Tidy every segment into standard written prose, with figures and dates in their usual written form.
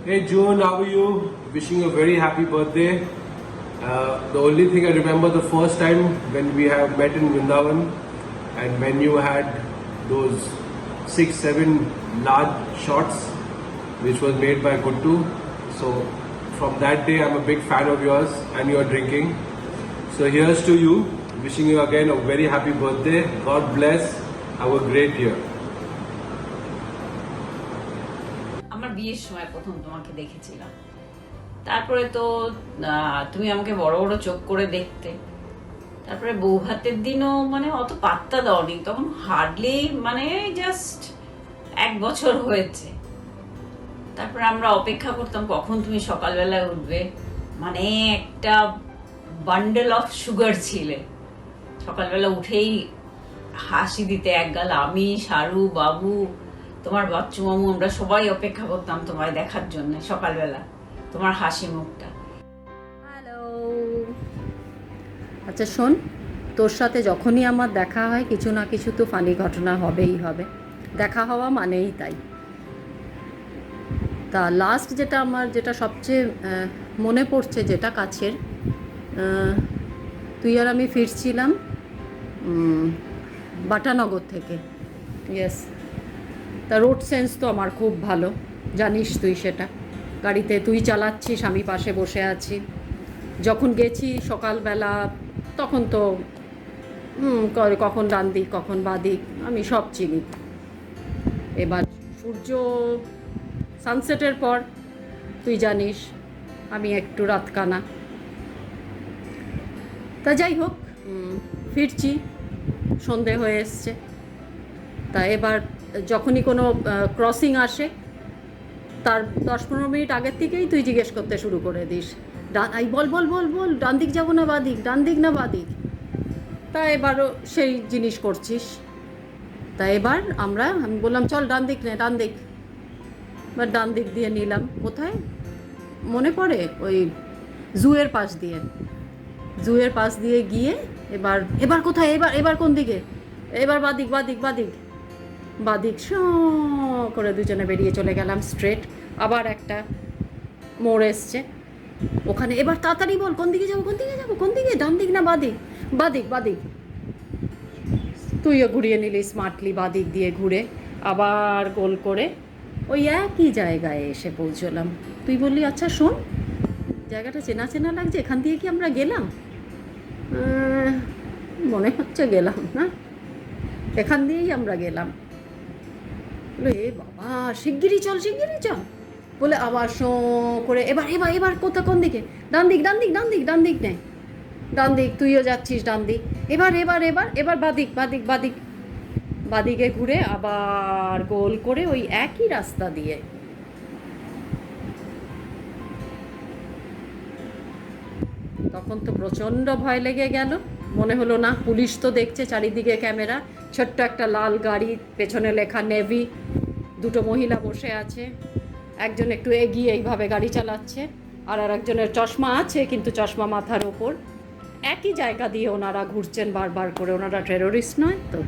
Hey June, how are you? Wishing you a very happy birthday. The only thing I remember the first time when we have met in Vrindavan and when you had those 6-7 large shots which was made by Guttu. So from that day I'm a big fan of yours and your drinking. So here's to you. Wishing you again a very happy birthday. God bless. Have a great year. আমার বিয়ের সময় প্রথম তোমাকে দেখেছিলাম, তারপরে তো তুমি আমাকে বড় বড় চোখ করে দেখতে, তারপরে বউ ভাতের দিনও মানে অত পাত্তা দাওনি, তখন হার্ডলি মানে জাস্ট 1 বছর হয়েছে। তারপরে আমরা অপেক্ষা করতাম কখন তুমি সকালবেলায় উঠবে, মানে একটা বান্ডেল অফ সুগার ছিলে। সকালবেলা উঠেই হাসি দিতে একগাল আমি, শারু, বাবু, তোমার বাচ্চু মামু, আমরা সবাই অপেক্ষা করতাম তোমায় দেখার জন্য সকালবেলা, তোমার হাসি মুখটা। হ্যালো, আচ্ছা শোন, তোর সাথে যখনই আমার দেখা হয় কিছু না কিছু তো ফানি ঘটনা হবেই হবে, দেখা হওয়া মানেই তাই। তা লাস্ট যেটা সবচেয়ে মনে পড়ছে, যেটা কাছের, তুই আর আমি ফিরছিলাম বাটানগর থেকে। ইয়েস, তা রোড সেন্স তো আমার খুব ভালো, জানিস তুই সেটা। গাড়িতে তুই চালাচ্ছিস, আমি পাশে বসে আছি। যখন গেছি সকালবেলা তখন তো কখন ডান দিক কখন বাঁ দিক আমি সব চিনি। এবার সূর্য সানসেটের পর তুই জানিস আমি একটু রাতকানা। তা যাই হোক, ফিরছি, সন্ধে হয়ে এসছে। তা এবার যখনই কোনো ক্রসিং আসে তার 10-15 মিনিট আগের থেকেই তুই জিজ্ঞেস করতে শুরু করে দিস, বল বল বল বল ডান দিক যাবো না বাঁ দিক, ডান দিক না বাঁ দিক। তা এবারও সেই জিনিস করছিস। তা এবার আমি বললাম চল ডান দিক নে, ডান দিক। এবার ডান দিক দিয়ে নিলাম। কোথায় মনে পড়ে? ওই জুয়ের পাশ দিয়ে গিয়ে এবার কোথায়, এবার কোন দিকে? এবার বাঁ দিক বাঁ দিক বাঁ দিক বাঁ দিক করে দুজনে বেরিয়ে চলে গেলাম স্ট্রেট। আবার একটা মোড় এসছে, ওখানে এবার তাড়াতাড়ি বল কোন দিকে যাবো, কোন দিকে যাবো, কোন দিকে, ডান দিক না বাঁ দিক? বাঁ দিক বাঁ দিক। তুইও ঘুরিয়ে নিলি স্মার্টলি, বাঁ দিক দিয়ে ঘুরে আবার গোল করে ওই একই জায়গায় এসে পৌঁছলাম। তুই বললি আচ্ছা শোন, জায়গাটা চেনা চেনা লাগছে, এখান দিয়ে কি আমরা গেলাম? মনে হচ্ছে গেলাম না, এখান দিয়েই আমরা গেলাম। বলে এ বাবা, শিগগিরই চল বলে আবার করে এবার কোন দিকে? ডান দিক ডান দিক ডান দিক ডান দিক নেই, ডান দিক, তুইও যাচ্ছিস ডান দিক। এবার বাদিকে ঘুরে আবার গোল করে ওই একই রাস্তা দিয়ে। তখন তো প্রচণ্ড ভয় লেগে গেল। মনে হলো না পুলিশ তো দেখছে, চারিদিকে ক্যামেরা, ছোট্ট একটা লাল গাড়ি, পেছনে লেখা নেভি, 2 মহিলা বসে আছে, একজন একটু এগিয়ে এইভাবে গাড়ি চালাচ্ছে, আর একজনের চশমা আছে কিন্তু চশমা মাথার ওপর। একই জায়গা দিয়ে ওনারা ঘুরছেন বারবার করে। ওনারা টেরোরিস্ট নয় তো?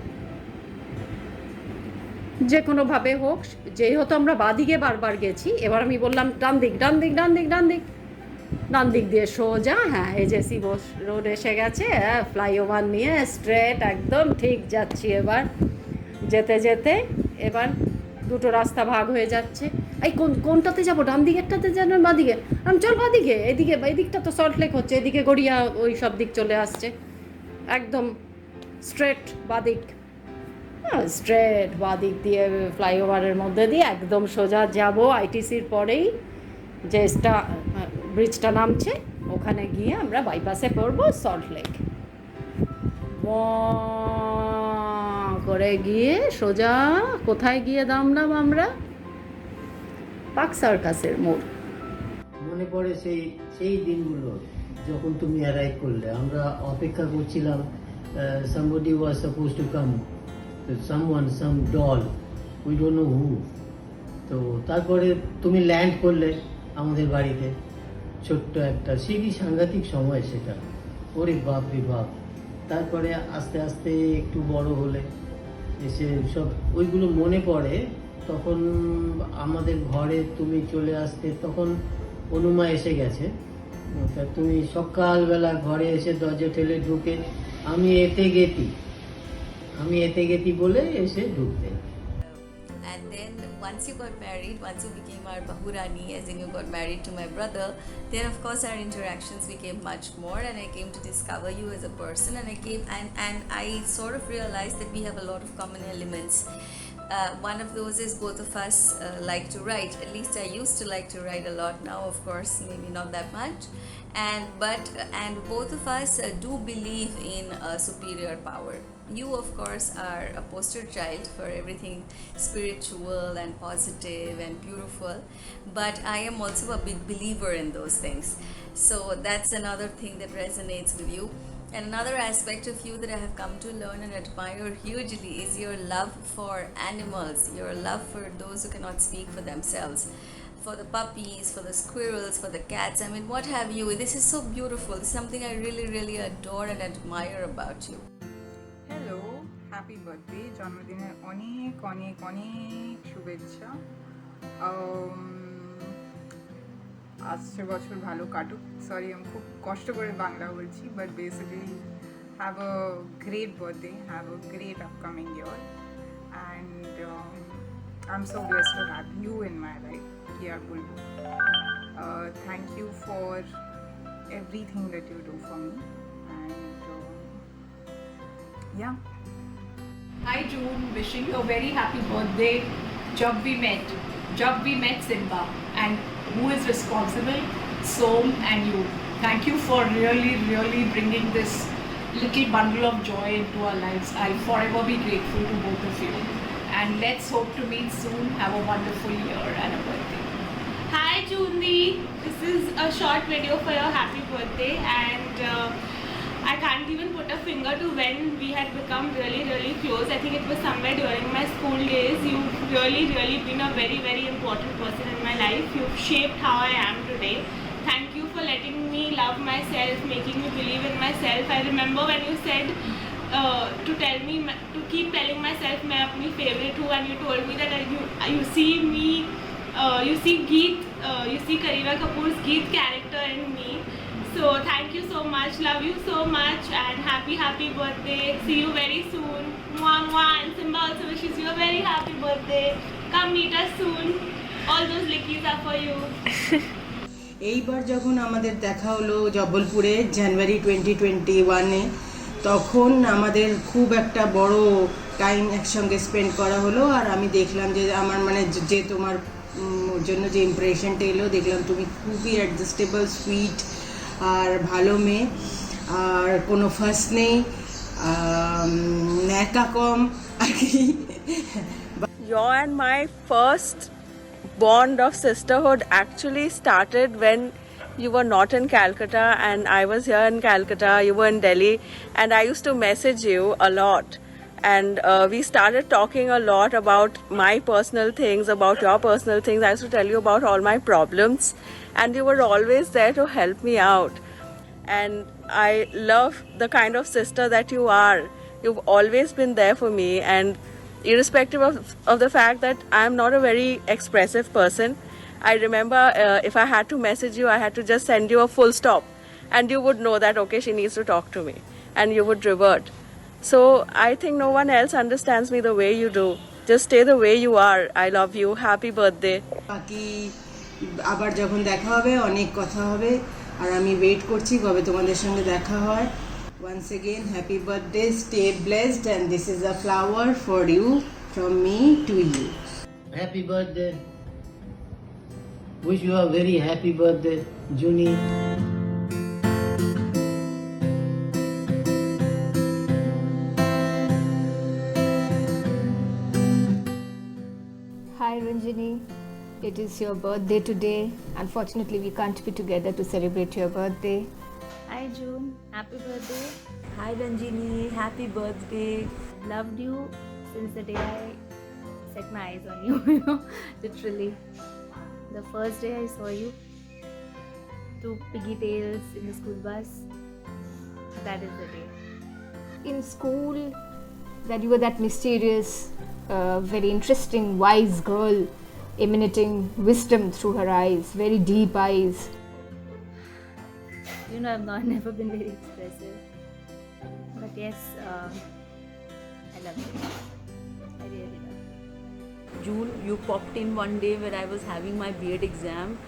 যে কোনোভাবে হোক, যেহেতু আমরা বাদিকে বারবার গেছি, এবার আমি বললাম ডান দিক ডান দিক ডান দিক ডান দিক ডান দিক দিয়ে সোজা। হ্যাঁ, এজেসি রোড এসে গেছে, ফ্লাইওভার নিয়ে স্ট্রেট একদম ঠিক যাচ্ছি। এবার যেতে এবার 2 রাস্তা ভাগ হয়ে যাচ্ছে। এই কোনটাতে যাবো, ডান দিকেরটাতে যেন বাঁ দিকে? আমি চল বাঁ দিকে, এদিকটা তো সল্টলেক হচ্ছে, এদিকে গড়িয়া ওই সব দিক চলে আসছে। একদম স্ট্রেট বাঁ দিক, স্ট্রেট বাঁ দিক দিয়ে ফ্লাইওভারের মধ্যে দিয়ে একদম সোজা যাব। আইটিসির পরেই যে ব্রিজটা নামছে, ওখানে গিয়ে আমরা বাইপাসে পড়বো সল্টলেক। করে গিয়ে সোজা কোথায় গিয়ে দামলাম আমরা? পার্ক সার্কাসের মোড়। মনে পড়ে সেই দিনগুলো যখন তুমি অ্যারাইভ করলে। আমরা অপেক্ষা করছিলাম, somebody was supposed to come, some doll, we don't know who. তো তারপরে তুমি ল্যান্ড করলে আমাদের বাড়িতে, ছোট্ট একটা, সে কি সাংঘাতিক সময় সেটা, ওরে বাপ রে বাপ। তারপরে আস্তে আস্তে একটু বড় হলে এসে সব ওইগুলো মনে পড়ে তখন আমাদের ঘরে তুমি চলে আসতে, তখন অনুমা এসে গেছে। তা তুমি সকালবেলা ঘরে এসে দরজা ঠেলে ঢুকে আমি এতে গেতি বলে এসে ঢুকতে। And then once you got married, once you became our Bahurani, as in you got married to my brother, then of course our interactions became much more, and I came to discover you as a person, and I sort of realized that we have a lot of common elements. One of those is both of us like to write. At least I used to like to write a lot. Now, of course, maybe not that much. And both of us do believe in a superior power. You, of course, are a poster child for everything spiritual and positive and beautiful. But I am also a big believer in those things. So that's another thing that resonates with you. And another aspect of you that I have come to learn and admire hugely is your love for animals, your love for those who cannot speak for themselves, for the puppies, for the squirrels, for the cats. I mean, what have you? This is so beautiful. This is something I really, really adore and admire about you. Hello, happy birthday, জন্মদিনের অনেক অনেক অনেক শুভেচ্ছা। আসছে বছর ভালো কাটুক। Sorry, আমি খুব কষ্ট করে বাংলা বলছি, but basically have a great birthday, have a great upcoming year, and I am so blessed to have you in my life. কি আর বলবো, thank you for everything that you do for me, and yeah. Hi June, wishing you a very happy birthday. Jab we met Simba, and who is responsible? Som and you. Thank you for really bringing this little bundle of joy into our lives. I'll forever be grateful to both of you. And let's hope to meet soon. Have a wonderful year and a birthday. Hi Jundi, this is a short video for your happy birthday, and I can't even put a finger to when we had become really close. I think it was somewhere during my school days. You've really been a very important person in my life. You've shaped how I am today. Thank you for letting me love myself, making me believe in myself. I remember when you said to keep telling myself मैं अपनी favorite हूँ, and you told me that you see me, you see Geet, you see Kareena Kapoor's Geet character in me. So thank you so much, love you so much, and happy birthday. See you very soon. Mwah mwah. And Simba also wishes you a very happy birthday. Come meet us soon. All those lickies are for you. এইবার যখন আমাদের দেখা হলো জব্বলপুরে জানুয়ারি 2021-এ, তখন আমাদের খুব একটা বড় টাইম একসঙ্গে স্পেন্ড করা হলো। আর আমি দেখলাম যে আমার মানে যে তোমার জন্য যে ইমপ্রেশনটা এলো, দেখলাম তুমি খুবই অ্যাডজাস্টেবল, সুইট আর ভালো মেয়ে, আর কোনো ফাঁস নেই, ন্যাকা কম আর কি। Your and my first bond of sisterhood actually started when you were not in Calcutta and I was here in Calcutta, you were in Delhi, and I used to message you a lot, and we started talking a lot about my personal things, about your personal things. I used to tell you about all my problems, and you were always there to help me out. And I love the kind of sister that you are. You've always been there for me, and irrespective of the fact that I'm not a very expressive person, I remember if I had to message you, I had to just send you a full stop, and you would know that okay, she needs to talk to me, and you would revert. So I think no one else understands me the way you do. Just stay the way you are. I love you. Happy birthday. বাকি আবার যখন দেখা হবে অনেক কথা হবে, আর আমি wait করছি কবে তোমাদের সঙ্গে দেখা হয়। Once again, happy birthday, stay blessed, and this is a flower for you from me to you. Happy birthday. Wish you a very happy birthday, Juni. Hi Ranjini, it is your birthday today. Unfortunately, we can't be together to celebrate your birthday. Hi June, happy birthday. Hi Ranjini, happy birthday. Loved you since the day I set my eyes on you, literally. The first day I saw you, two pigtails in the school bus, that is the day. In school, that you were that mysterious, a very interesting, wise girl emanating wisdom through her eyes, very deep eyes. You know, I've not never been very expressive, but yes, I love you. I really love you. June, you popped in one day when I was having my B.Ed exam.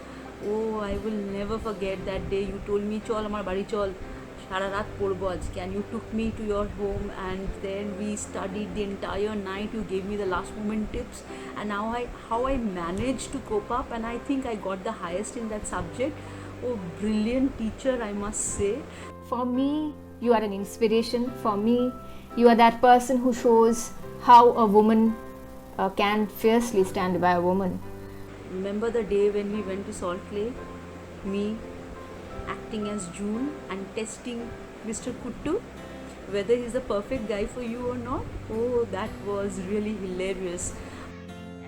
Oh, I will never forget that day. You told me, "Chol, amar bari chol, shara raat porbo ajke," and you took me to your home, and then we studied the entire night. You gave me the last moment tips, and now how I managed to cope up, and I think I got the highest in that subject. Oh, brilliant teacher, I must say. For me, you are an inspiration. For me, you are that person who shows how a woman can fiercely stand by a woman. Remember the day when we went to Salt Lake? Me acting as June and testing Mr. Kuttu whether he's the perfect guy for you or not. Oh, that was really hilarious.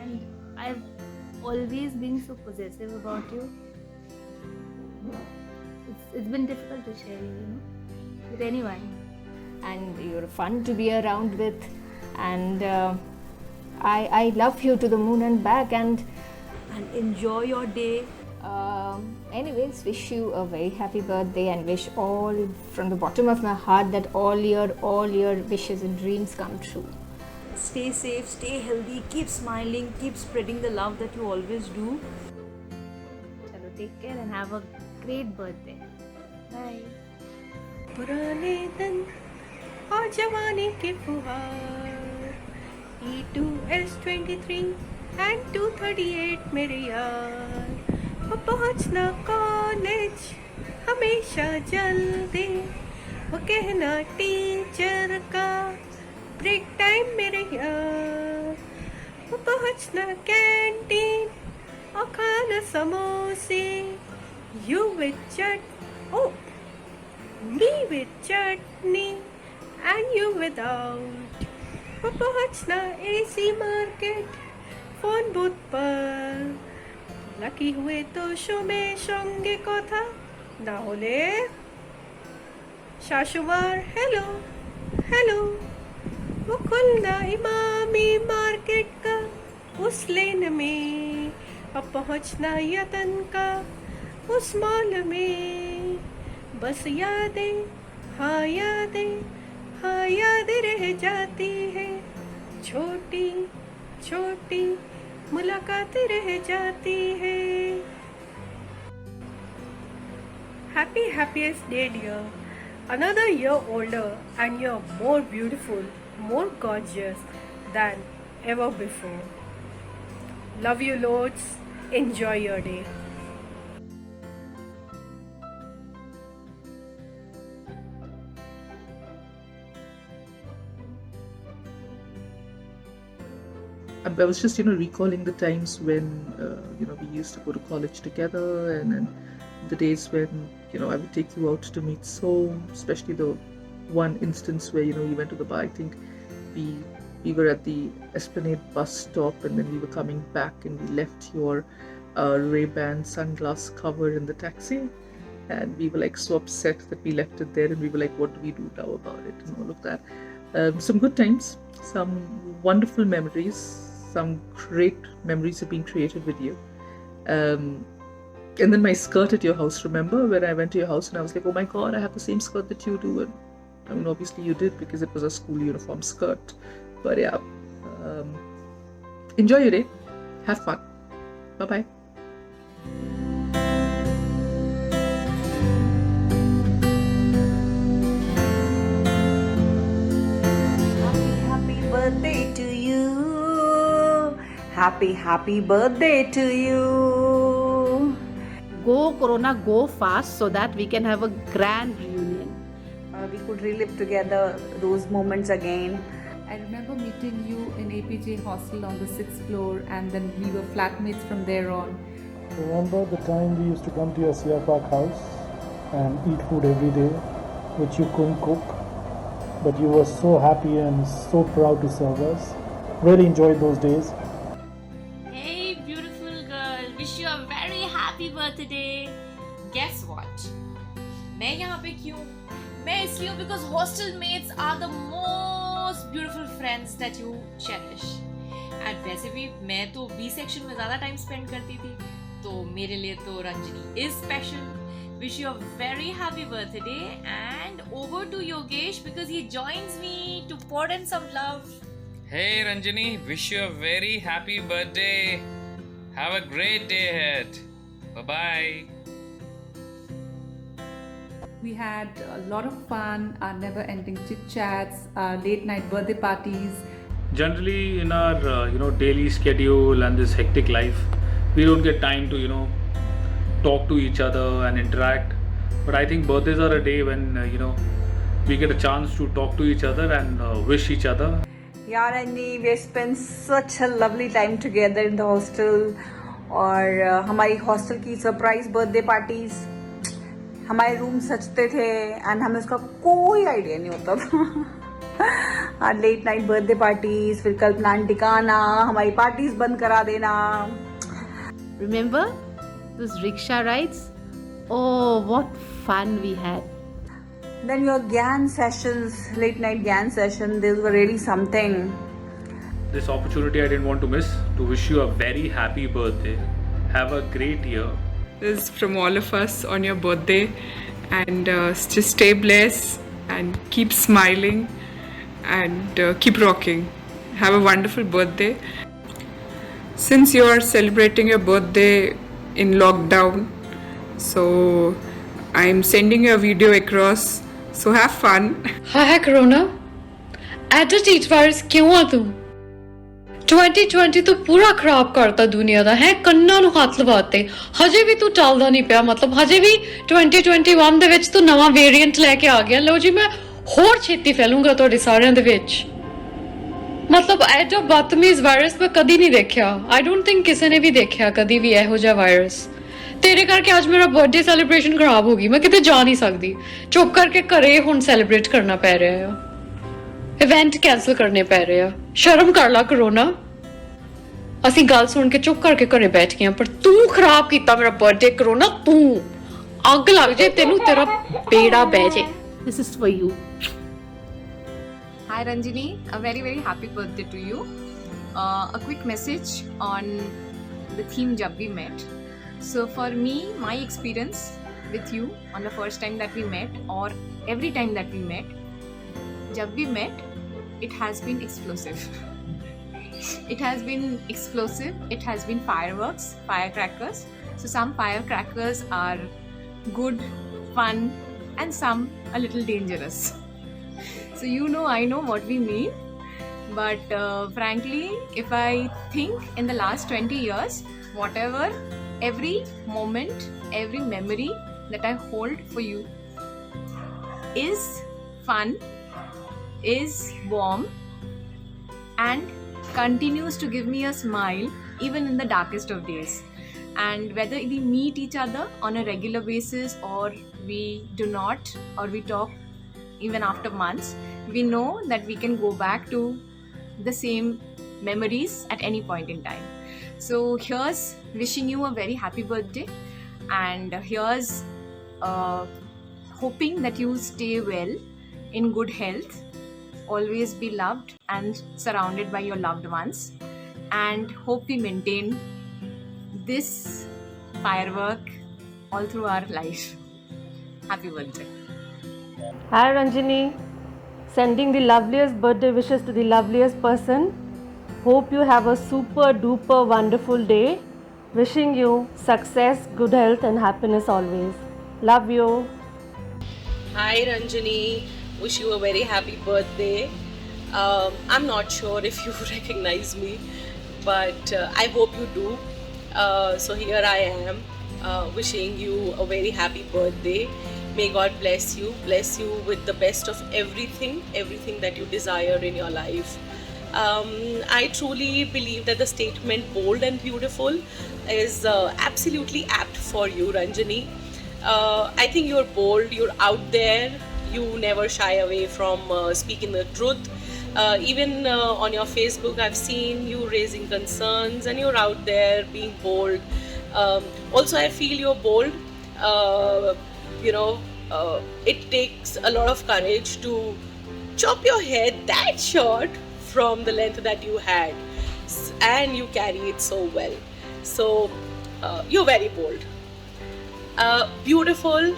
And I've always been so possessive about you. It's been difficult to share you, with anyone. And you're fun to be around with, and I love you to the moon and back. And enjoy your day. Anyways, wish you a very happy birthday, and wish all from the bottom of my heart that all your wishes and dreams come true. Stay safe, stay healthy, keep smiling, keep spreading the love that you always do. Chalo, take care and have a great birthday. Bye. पुराने दिन और जवानी के फुहार E2S23 and 238 मेरे यार, वो पहुँचना कॉलेज हमेशा जल्दी, वो कहना टीचर का ब्रेक टाइम मेरे यार, वो पहुँचना कैंटीन और खाना समोसे, you with me with chutney and you without, वो पहुँचना AC मार्केट फोन बुथ पर, लकी हुए तो शो में সঙ্গে কথা, না হলে শাশুমার हेलो हेलो, वो खुलना इमामी मार्केट का उस लेन में, अब पहुँचना यतन का उस मॉल में, बस यादें हाँ यादें रह जाती है, छोटी छोटी मुलाकातें रह जाती है. Happiest day, dear. Another year older, and you're more beautiful, more gorgeous than ever before. Love you loads. Enjoy your day. I was just, recalling the times when, we used to go to college together, and the days when, I would take you out to meet home, especially the one instance where, we went to the bar. I think we were at the Esplanade bus stop, and then we were coming back, and we left your Ray-Ban sunglass cover in the taxi, and we were like so upset that we left it there, and we were like, what do we do now about it, and all of that. Some good times, some wonderful memories, some great memories have been created with you. And then my skirt at your house, remember when I went to your house and I was like, oh my god, I have the same skirt that you do. And I mean, obviously you did, because it was a school uniform skirt. But yeah, enjoy your day, have fun, bye bye. Happy birthday to you. Happy birthday to you. Go Corona, go fast so that we can have a grand reunion. We could relive together those moments again. I remember meeting you in APJ hostel on the 6th floor, and then we were flatmates from there on. Remember the time we used to come to your Sierra Park house and eat food every day, which you couldn't cook, but you were so happy and so proud to serve us. Really enjoyed those days. Hey, beautiful girl. Wish you a very happy birthday. Guess what? मैं यहाँ पे क्यों? मैं इसलिए हूँ because hostel mates are the most beautiful friends that you cherish. And वैसे भी मैं तो बी सेक्शन में ज़्यादा टाइम स्पेंड करती थी, तो मेरे लिए तो Ranjani is special. Wish you a very happy birthday, and over to Yogesh because he joins me to pour in some love. Hey Ranjini, wish you a very happy birthday. Have a great day ahead. Bye bye. We had a lot of fun, our never ending chit chats, our late night birthday parties. Generally in our daily schedule and this hectic life, we don't get time to talk to each other and interact, but I think birthdays are a day when we get a chance to talk to each other and wish each other. Yeah, Ranjini, we spent such a lovely time together in the hostel. और हमारी hostel की surprise birthday parties, हमारे room सजते थे and हमें उसका कोई idea नहीं होता था. और लेट नाइट बर्थडे पार्टीज, फिर कल्पना आंटी का आना, हमारी पार्टीज बंद करा देना. Remember those rickshaw rides? Oh, what fun we had. Then your GAN sessions, late night GAN session, those were really something. This opportunity I didn't want to miss to wish you a very happy birthday. Have a great year. This is from all of us on your birthday, and just stay blessed and keep smiling and keep rocking. Have a wonderful birthday. Since you are celebrating your birthday in lockdown, so I'm sending you a video across, so have fun. Hi Corona, edit virus क्यों आ तू? 2020 तो पूरा खराब करता दुनिया ਦਾ ਹੈ, ਕੰਨਾਂ ਨੂੰ ਹੱਥ ਲਵਾਤੇ. ਹਜੇ ਵੀ ਤੂੰ ਟਲਦਾ ਨਹੀਂ ਪਿਆ, ਮਤਲਬ ਹਜੇ ਵੀ 2021 ਦੇ ਵਿੱਚ ਤੂੰ ਨਵਾਂ ਵੇਰੀਐਂਟ ਲੈ ਕੇ ਆ ਗਿਆ. ਲਓ ਜੀ, ਮੈਂ ਹੋਰ ਛੇਤੀ ਫੈਲੂੰਗਾ ਤੁਹਾਡੇ ਸਾਰਿਆਂ ਦੇ ਵਿੱਚ. ਮਤਲਬ ਇਹ ਜੋ ਬਦਤਮੀਜ਼ ਵਾਇਰਸ ਮੈਂ ਕਦੀ ਨਹੀਂ ਦੇਖਿਆ. ਆਈ ਡੋਂਟ ਥਿੰਕ ਕਿਸੇ ਨੇ ਵੀ ਦੇਖਿਆ ਕਦੀ ਵੀ ਇਹੋ ਜਿਹਾ ਵਾਇਰਸ. ਤੇਰੇ ਕਰਕੇ ਅੱਜ ਮੇਰਾ ਬਰਥਡੇ ਸੈਲੀਬ੍ਰੇਸ਼ਨ ਖਰਾਬ ਹੋ ਗਈ. ਮੈਂ ਕਿਤੇ ਜਾ ਨਹੀਂ ਸਕਦੀ. ਚੁੱਪ ਕਰਕੇ ਘਰੇ ਹੁਣ ਸੈਲੀਬ੍ਰੇਟ ਕਰਨਾ ਪੈ ਰਿਹਾ ਆ. ਇਵੈਂਟ ਕੈਂਸਲ ਕਰਨੇ ਪੈ ਰਹੇ ਆ. ਸ਼ਰਮ ਕਰ ਲਾ ਕਰੋਨਾ. ਅਸੀਂ ਗੱਲ ਸੁਣ ਕੇ ਚੁੱਪ ਕਰਕੇ ਘਰੇ ਬੈਠ ਗਏ, ਪਰ ਤੂੰ ਖਰਾਬ ਕੀਤਾ ਮੇਰਾ ਬਰਥਡੇ ਕਰੋਨਾ. ਤੂੰ ਅੱਗ ਲੱਗ ਜੇ ਤੈਨੂੰ, ਤੇਰਾ ਬੇੜਾ ਬਹਿ ਜੇ. This is for you. Hi Ranjini, a very very happy birthday to you. A quick message on the theme Jab We Met. So for me, my experience with you on the first time that we met, or every time that we met, Jab We Met, it has been explosive. It has been explosive. It has been fireworks, firecrackers. So some firecrackers are good, fun, and some a little dangerous. So I know what we mean. But frankly, if I think in the last 20 years, whatever, every moment, every memory that I hold for you is fun, is warm, and continues to give me a smile even in the darkest of days. And whether we meet each other on a regular basis or we do not, or we talk even after months, we know that we can go back to the same memories at any point in time. So here's wishing you a very happy birthday, and here's hoping that you stay well, in good health, always be loved and surrounded by your loved ones, and hope we maintain this firework all through our life. Happy birthday. Hi Ranjini, sending the loveliest birthday wishes to the loveliest person. Hope you have a super duper wonderful day. Wishing you success, good health and happiness always. Love you. Hi Ranjini, wish you a very happy birthday. I'm not sure if you recognize me, but I hope you do. So here I am wishing you a very happy birthday. May God bless you with the best of everything that you desire in your life. I truly believe that the statement bold and beautiful is absolutely apt for you, Ranjini. I think you're bold, you're out there, you never shy away from speaking the truth. Even on your Facebook, I've seen you raising concerns, and you're out there being bold. Also, I feel you're bold. It takes a lot of courage to chop your hair that short from the length that you had. and you carry it so well. So you're very bold. Beautiful.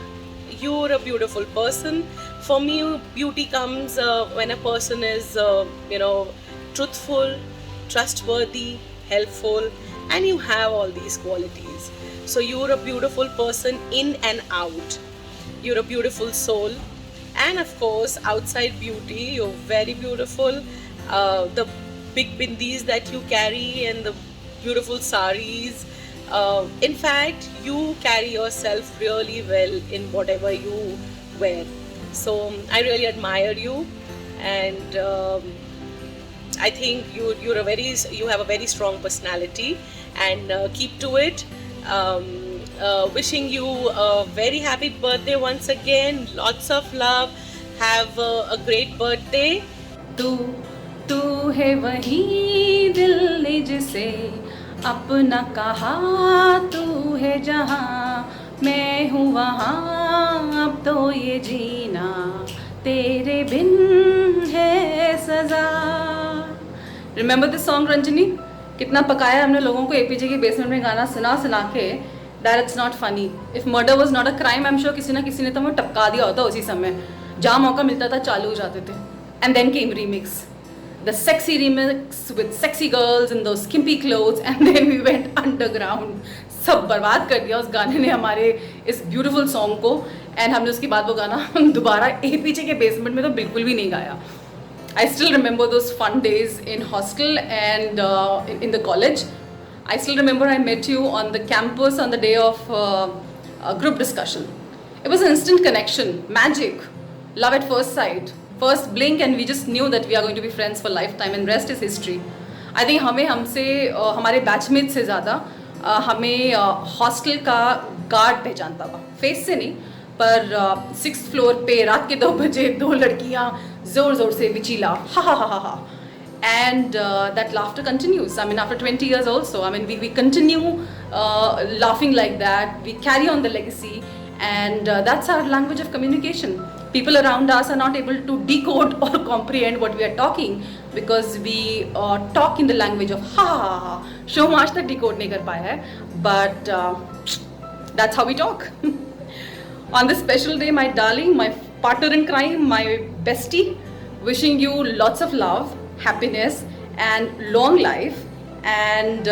You're a beautiful person. For me, beauty comes when a person is, truthful, trustworthy, helpful, and you have all these qualities. So you're a beautiful person in and out. You're a beautiful soul. And of course, outside beauty, you're very beautiful. The big bindis that you carry and the beautiful saris. In fact, you carry yourself really well in whatever you wear. So I really admire you, and I think you have a very strong personality, and keep to it. Wishing you a very happy birthday once again. Lots of love. Have a great birthday. तू है वही दिल ने जिसे अपना कहा, तू है जहाँ मैं हूँ वहाँ, अब तो ये जीना तेरे बिन है सजा. Remember this song, Ranjini? कितना पकाया हमने लोगों को APJ के बेसमेंट में गाना सुना के, that it's not funny. If murder was not a crime, I'm sure किसी ना किसी ने तो हमें टपका दिया होता उसी समय. जहाँ मौका मिलता था चालू हो जाते थे. And then came remix. The sexy remix with sexy girls in those skimpy clothes, and then we went underground. सब बर्बाद कर दिया उस गाने ने हमारे इस beautiful song को, and हमने उसके बाद वो गाना दोबारा APJ के बेसमेंट में तो बिल्कुल भी नहीं गाया. I still remember those fun days in hostel and in the college. I still remember I met you on the campus on the day of a group discussion. It was an instant connection, magic, love at first sight. First blink and we just knew that we are going to be friends for lifetime, and rest is history. I think हमसे हमारे batchmate से ज़्यादा हमें hostel का guard पहचानता था, face से नहीं, पर 6th फ्लोर पे रात के 2 बजे 2 लड़कियाँ ज़ोर ज़ोर से विचीला हा हा हा हा. And that laughter continues. I mean, after 20 years also, I mean, we continue laughing like that. We carry on the legacy, and that's our language of communication. People around us are not able to decode or comprehend what we are talking because we talk in the language of ha ha ha. Shom aaj tak decode nahi kar paya hai, but that's how we talk. On this special day, my darling, my partner in crime, my bestie, wishing you lots of love, happiness and long life, and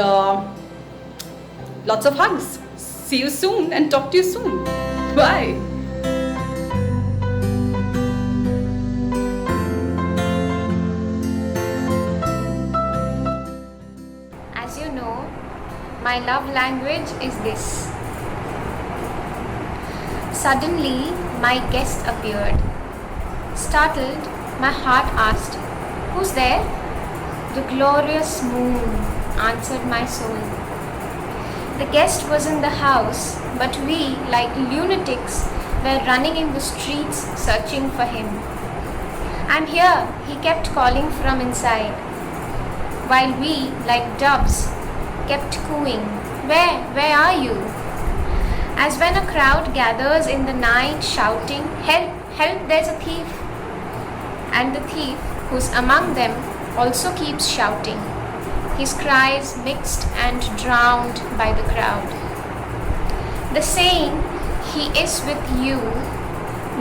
lots of hugs. See you soon and talk to you soon. Bye. As you know, my love language is this. Suddenly, my guest appeared. Startled, my heart asked, "Who's there?" The glorious moon answered my soul. The guest was in the house, but we, like lunatics, were running in the streets searching for him. "I'm here," he kept calling from inside, while we, like doves, kept cooing, Where are you?" As when a crowd gathers in the night shouting, "Help, help, there's a thief." And the thief, who's among them, also keeps shouting, his cries mixed and drowned by the crowd. The saying, "He is with you,"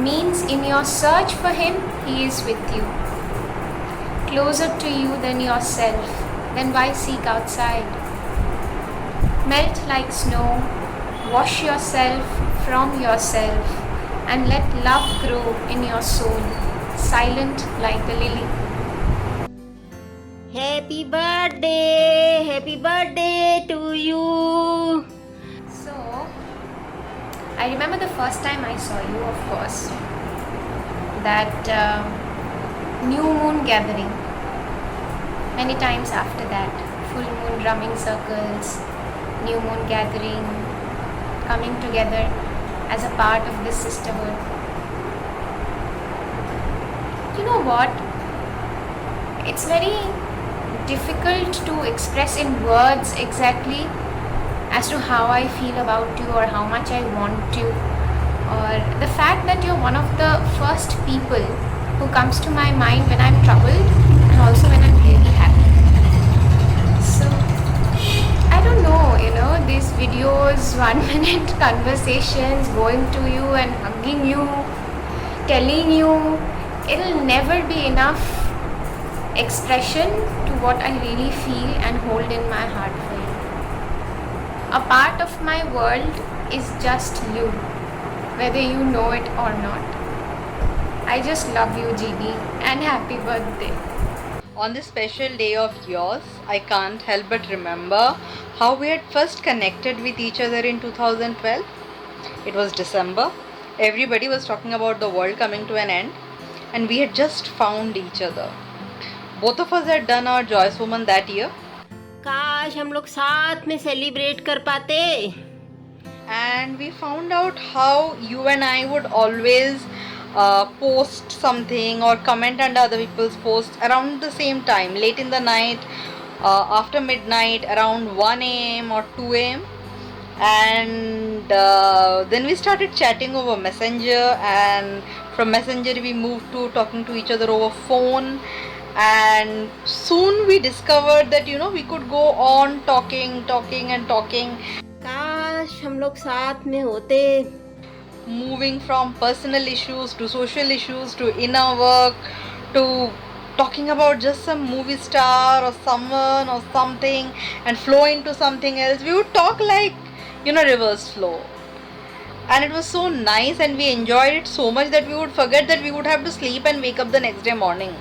means in your search for him, he is with you. Closer to you than yourself, then why seek outside? Melt like snow, wash yourself from yourself, and let love grow in your soul, silent like a lily. Happy birthday to you. So, I remember the first time I saw you, of course, that new moon gathering. Many times after that, full moon drumming circles, new moon gathering, coming together as a part of this sisterhood. You know what? It's very difficult to express in words exactly as to how I feel about you or how much I want you, or the fact that you're one of the first people who comes to my mind when I'm troubled and also when I'm really happy. these videos, 1-minute conversations, going to you and hugging you, telling you, it'll never be enough expression to what I really feel and hold in my heart for you. A part of my world is just you, whether you know it or not. I just love you, Jeannie, and happy birthday. On this special day of yours, I can't help but remember how we had first connected with each other in 2012. It was December. Everybody was talking about the world coming to an end, and we had just found each other. Both of us had done our Joyous Woman that year. काश हम लोग साथ में celebrate कर पाते. And we found out how you and I would always post something or comment under other people's posts around the same time, late in the night, after midnight, around 1 a.m. or 2 a.m. And then we started chatting over Messenger, and from Messenger we moved to talking to each other over phone, and soon we discovered that we could go on talking and talking. काश हम लोग साथ में होते. Moving from personal issues to social issues to inner work to talking about just some movie star or someone or something and flow into something else. We would talk like reverse flow, and it was so nice and we enjoyed it so much that we would forget that we would have to sleep and wake up the next day morning.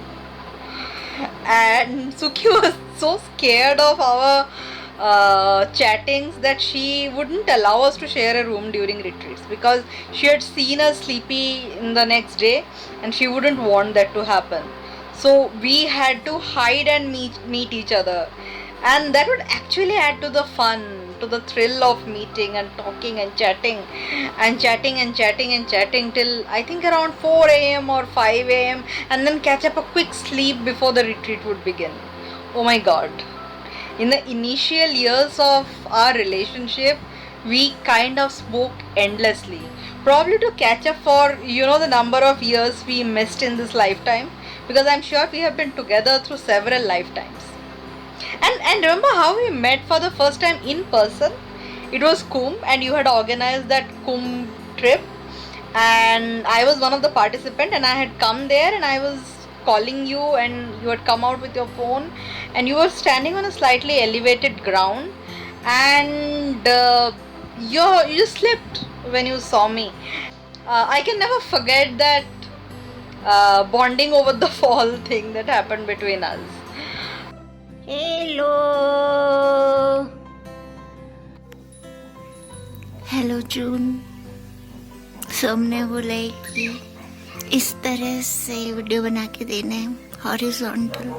And Suki was so scared of our chattings that she wouldn't allow us to share a room during retreats, because she had seen us sleepy in the next day and she wouldn't want that to happen. So we had to hide and meet each other, and that would actually add to the fun, to the thrill of meeting and talking and chatting till I think around 4 a.m. or 5 a.m. and then catch up a quick sleep before the retreat would begin. Oh my god. In the initial years of our relationship, we kind of spoke endlessly. Probably to catch up for, the number of years we missed in this lifetime. Because I'm sure we have been together through several lifetimes. And remember how we met for the first time in person? It was Kumbh, and you had organized that Kumbh trip. And I was one of the participants, and I had come there and I was calling you, and you had come out with your phone, and you were standing on a slightly elevated ground, and you just slipped when you saw me. I can never forget that bonding over the fall thing that happened between us. Hello. Hello June. सबने बोला है कि इस तरह से video बना के देना है, हॉरिजॉन्टल.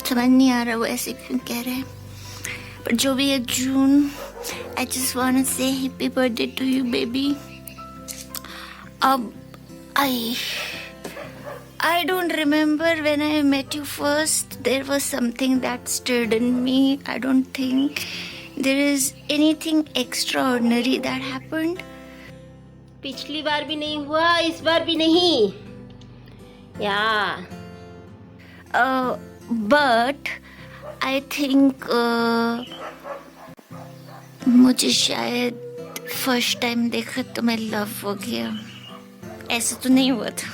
समझ नहीं आ रहा वो ऐसे क्यों कह रहे हैं, पर जो भी है June, I just want to say happy birthday to you baby. अब I don't remember when I met you first. There was something that stirred in me. I don't think there is anything extraordinary that happened. पिछली बार भी नहीं हुआ, इस बार भी नहीं. Yeah. But I think मुझे शायद फर्स्ट टाइम देखा तो मैं लव हो गया. ऐसा तो नहीं हुआ था,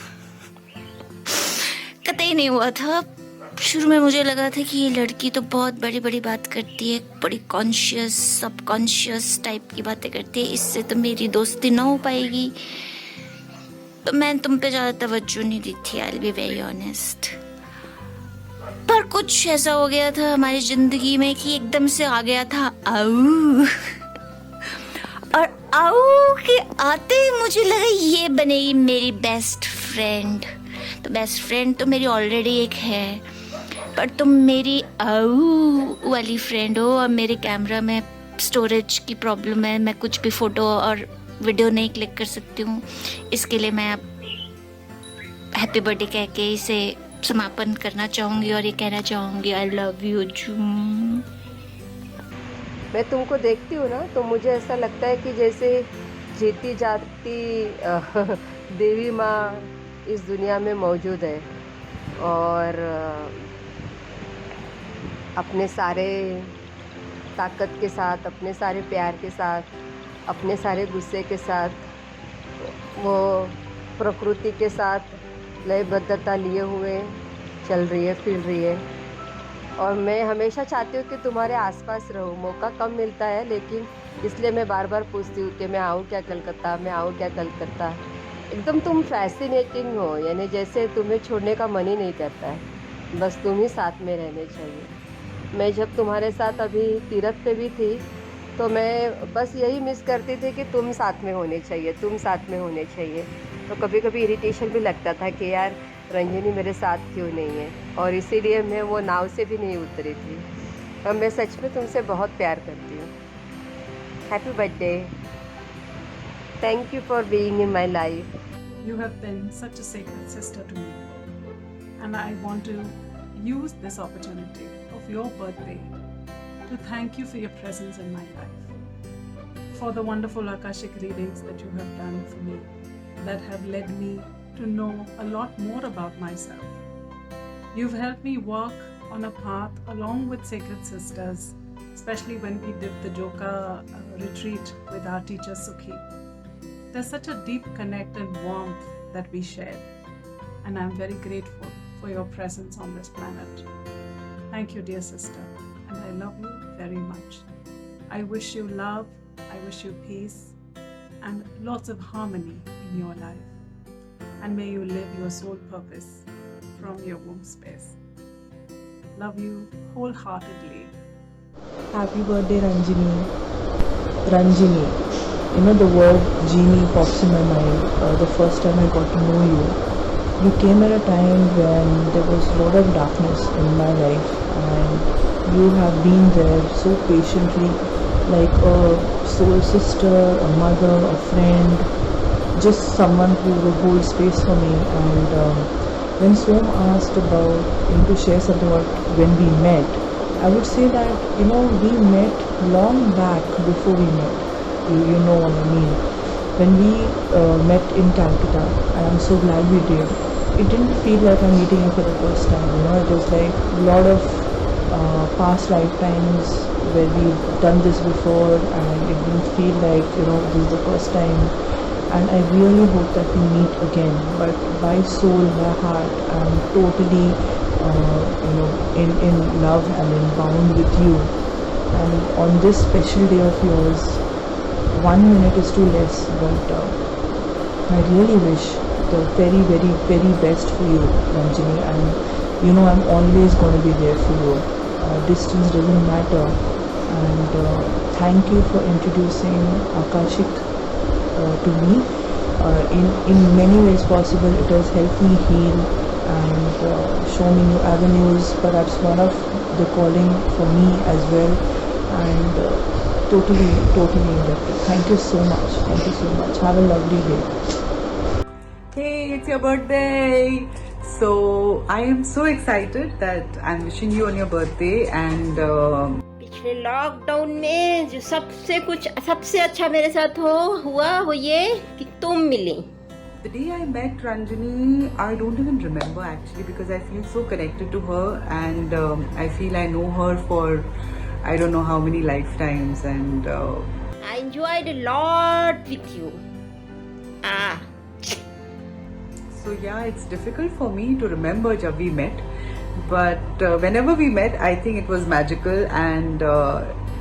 कतई नहीं हुआ था. शुरू में मुझे लगा था कि ये लड़की तो बहुत बड़ी बड़ी बात करती है, बड़ी कॉन्शियस सबकॉन्शियस टाइप की बातें करती है, इससे तो मेरी दोस्ती ना हो पाएगी. तो मैंने तुम पे ज़्यादा तवज्जो नहीं दी थी, I will be very honest. पर कुछ ऐसा हो गया था हमारी ज़िंदगी में कि एकदम से आ गया था आऊ, और आऊ के आते ही मुझे लगा ये बनेगी मेरी बेस्ट फ्रेंड. तो बेस्ट फ्रेंड तो मेरी ऑलरेडी एक है, पर तुम मेरी आऊ वाली फ्रेंड हो. और मेरे कैमरा में स्टोरेज की प्रॉब्लम है, मैं कुछ भी फ़ोटो और वीडियो नहीं क्लिक कर सकती हूँ. इसके लिए मैं अब हैप्पी बर्थडे कह के इसे समापन करना चाहूँगी और ये कहना चाहूँगी आई लव यू जून. मैं तुमको देखती हूँ ना तो मुझे ऐसा लगता है कि जैसे जीती जाती देवी माँ इस दुनिया में मौजूद है, और अपने सारे ताकत के साथ, अपने सारे प्यार के साथ, अपने सारे गुस्से के साथ, वो प्रकृति के साथ लयबद्धता लिए हुए चल रही है, फिर रही है। और मैं हमेशा चाहती हूँ कि तुम्हारे आसपास रहूँ। मौका कम मिलता है, लेकिन इसलिए मैं बार बार पूछती हूँ कि मैं आऊँ क्या कलकत्ता, मैं आऊँ क्या कलकत्ता। एकदम तुम फैसिनेटिंग हो, यानी जैसे तुम्हें छोड़ने का मन ही नहीं करता है, बस तुम ही साथ में रहने चाहिए। मैं जब तुम्हारे साथ अभी तीरथ पे भी थी तो मैं बस यही मिस करती थी कि तुम साथ में होने चाहिए, तुम साथ में होने चाहिए। तो कभी कभी इरिटेशन भी लगता था कि यार रंजनी मेरे साथ क्यों नहीं है, और इसीलिए मैं वो नाव से भी नहीं उतरी थी। और मैं सच में तुमसे बहुत प्यार करती हूँ। Happy birthday, thank you for being in my life. You have been such a sacred sister to me, and I want to use this opportunity of your birthday to thank you for your presence in my life, for the wonderful Akashic readings that you have done for me, that have led me to know a lot more about myself. You've helped me walk on a path along with sacred sisters, especially when we did the Joka retreat with our teacher Sukhi. There's such a deep connect and warmth that we shared, and I'm very grateful for your presence on this planet. Thank you, dear sister, and I love you very much. I wish you love, I wish you peace, and lots of harmony in your life. And may you live your soul purpose from your womb space. Love you wholeheartedly. Happy birthday, Ranjini. Ranjini. You know, the word genie pops in my mind the first time I got to know you. You came at a time when there was a lot of darkness in my life, and you have been there so patiently, like a soul sister, a mother, a friend, just someone who would hold space for me. And when Som asked about to share something about when we met, I would say that, you know, we met long back before we met. You know what I mean. When we met in Calcutta, and I'm so glad we did, it didn't feel like I'm meeting you for the first time. You know, it was like a lot of past lifetimes where we've done this before, and it didn't feel like, you know, this is the first time. And I really hope that we meet again. But by soul, by heart, I'm totally, you know, in love and in bound with you. And on this special day of yours, 1 minute is too less, but I really wish the very, very, very best for you, Ranjini, and you know I'm always going to be there for you. Distance doesn't matter, and thank you for introducing Akashic to me. In many ways possible, it has helped me heal and show me new avenues, perhaps one of the calling for me as well, and totally indebted. Thank you so much. Thank you so much. Have a lovely day. Hey, it's your birthday. So I am so excited that I'm wishing you on your birthday, and पिछले lockdown में जो सबसे अच्छा मेरे साथ हुआ वो ये कि तुम मिली. the day I met Ranjini, I don't even remember actually, because I feel so connected to her, and I feel I know her for I don't know how many lifetimes, and I enjoyed a lot with you. So yeah, it's difficult for me to remember jab we met, but whenever we met, I think it was magical, and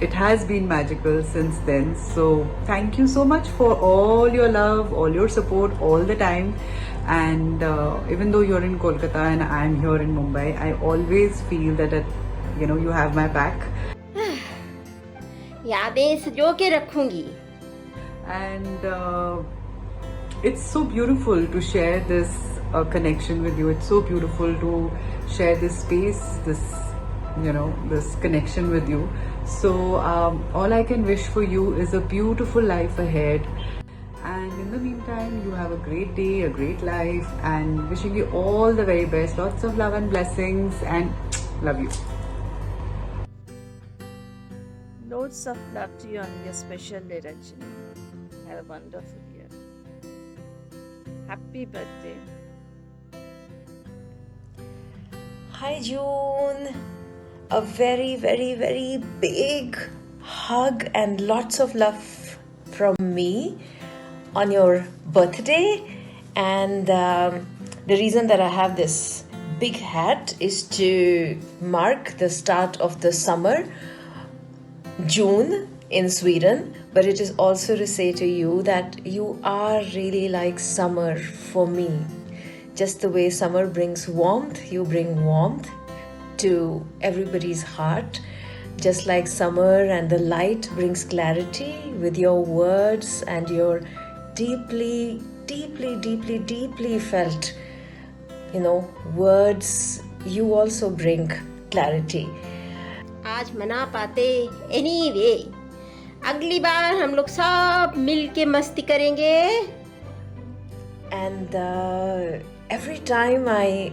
it has been magical since then. So thank you so much for all your love, all your support, all the time. And even though you're in Kolkata and I'm here in Mumbai, I always feel that you know, you have my back. यादें सजो के रखूंगी. And it's so beautiful to share this connection with you. It's so beautiful to share this space, this, you know, this connection with you. So all I can wish for you is a beautiful life ahead, and in the meantime you have a great day, a great life, and wishing you all the very best. Lots of love and blessings, and love you. Loads of love to you on your special day, Ranjini. Have a wonderful year. Happy birthday. Hi June. A very, very, very big hug and lots of love from me on your birthday. And the reason that I have this big hat is to mark the start of the summer, June in Sweden. But it is also to say to you that you are really like summer for me. Just the way summer brings warmth, you bring warmth to everybody's heart. Just like summer and the light brings clarity with your words and your deeply felt, words, you also bring clarity. आज मना पाते anyway. अगली बार हम लोग सब मिल के मस्ती करेंगे. And every time I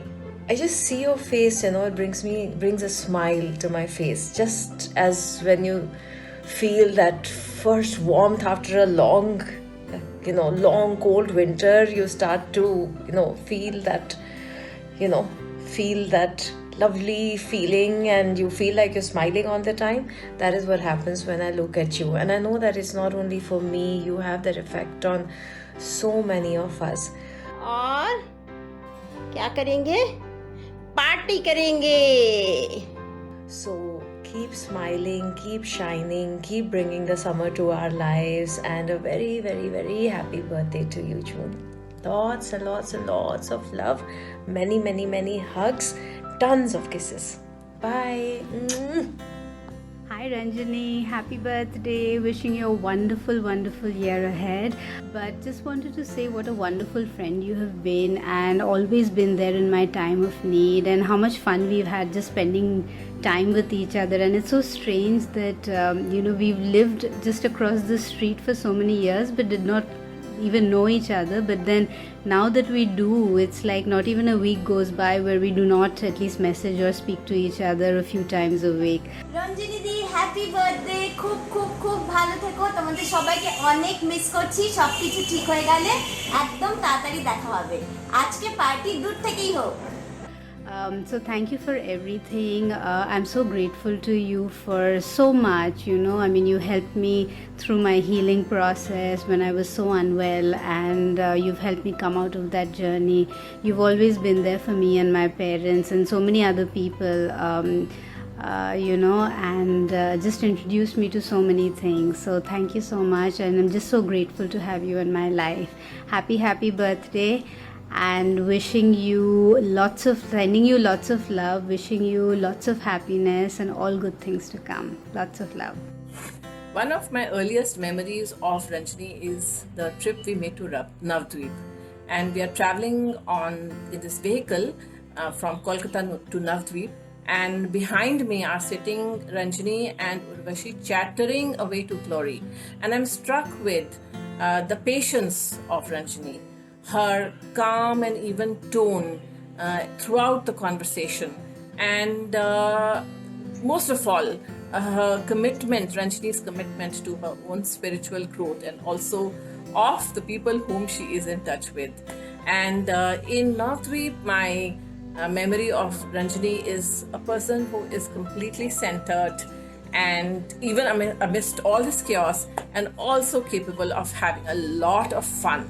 just see your face, it brings a smile to my face. Just as when you feel that first warmth after a long cold winter, you start to, feel that lovely feeling, and you feel like you're smiling all the time. That is what happens when I look at you. And I know that it's not only for me, you have that effect on so many of us. और क्या करेंगे? Party करेंगे. So keep smiling, keep shining, keep bringing the summer to our lives, and a very, very, very happy birthday to you, June. Lots and lots and lots of love, many, many, many hugs, tons of kisses. Bye. Hi Ranjani, happy birthday. Wishing you a wonderful, wonderful year ahead. But just wanted to say what a wonderful friend you have been, and always been there in my time of need, and how much fun we've had just spending time with each other. And it's so strange that we've lived just across the street for so many years but did not even know each other. But then now that we do, it's like not even a week goes by where we do not at least message or speak to each other a few times a week. Ranjini দি happy birthday, খুব খুব খুব ভালো থেকো, তোমাদের সবাইকে অনেক miss করছি। সবকিছু ঠিক হয়ে গেলে একদম তাড়াতাড়ি দেখা হবে। আজকে পার্টি দূর থেকেই হোক। So thank you for everything. I'm so grateful to you for so much. You helped me through my healing process when I was so unwell, and you've helped me come out of that journey. You've always been there for me and my parents and so many other people, and just introduced me to so many things. So thank you so much, and I'm just so grateful to have you in my life. Happy birthday. And sending you lots of love, wishing you lots of happiness and all good things to come. Lots of love. One of my earliest memories of Ranjani is the trip we made to Navdvip, and we are traveling in this vehicle from Kolkata to Navdvip, and behind me are sitting Ranjani and Urvashi chattering away to glory, and I'm struck with the patience of Ranjani, her calm and even tone throughout the conversation, and most of all, her commitment, Ranjani's commitment to her own spiritual growth, and also of the people whom she is in touch with. And in Navdvip, my memory of Ranjani is a person who is completely centered, and even amidst all this chaos, and also capable of having a lot of fun.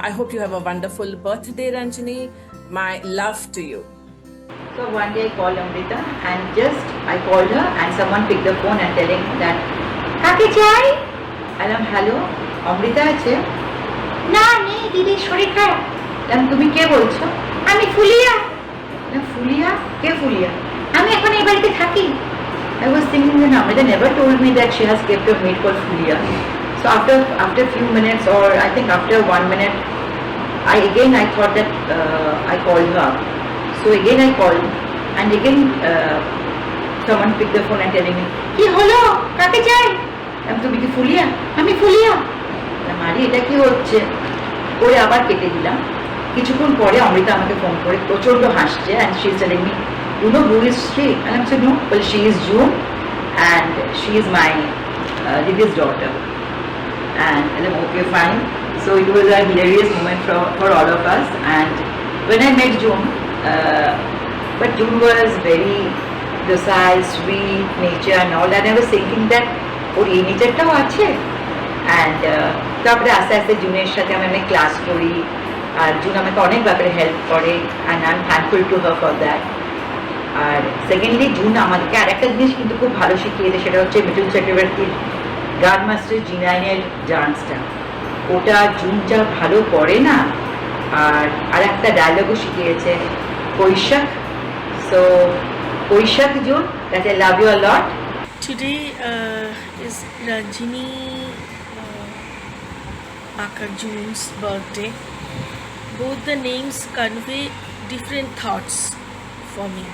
I hope you have a wonderful birthday, Ranjani. My love to you. So one day I called Amrita, and I called her, and someone picked the phone and telling that, "Kake chai?" I'm hello, Amrita ache? না নেই দিদি, শরীর খারাপ। তুমি কে বলছো? আমি ফুলিয়া। ফুলিয়া? কে ফুলিয়া? আমি এখন এই বাড়িতে থাকি। I was thinking that Amrita never told me that she has kept a maid called Fulia. So after a few minutes, or I think after 1 minute, I thought that I called her. So again I called, and again someone picked the phone and telling me, কি হলো? কাকে চাই? তুমি কি ফুলিয়া? আমি ফুলিয়া। মারি এটা কি হচ্ছে? করে আবার কেটে দিলাম। কিছুক্ষণ পরে অমৃতা আমাকে ফোন করে প্রচন্ড হাসছে, and she is telling me, "You know who is she?" And I said, "No." Well, she is June, and she is my Didi's daughter. And I'm okay, fine. So it was a hilarious moment for all of us. And when I met June, but June was very docile, sweet nature and all, and I was thinking that ওর এই নেচারটাও আছে। And তারপরে আস্তে আস্তে জুনের সাথে আমি অনেক class করি, আর জুন আমাকে অনেক ব্যাপারে হেল্প করে, and I am thankful to her for that. আর সেকেন্ডলি জুন আমাদেরকে আর একটা জিনিস কিন্তু খুব ভালো শিখিয়েছে, সেটা হচ্ছে মিঠুন চক্রবর্তীর গান মাস্টার জিনাইনের ডান্সটা, ওটা জুন যা ভালো করে না। আর একটা ডায়লগও শিখিয়েছে, কৈশাখ। সো কৈশাখ June, that I love you a lot. Today is Ranjini Akarjun's birthday. Both the names convey different thoughts for me.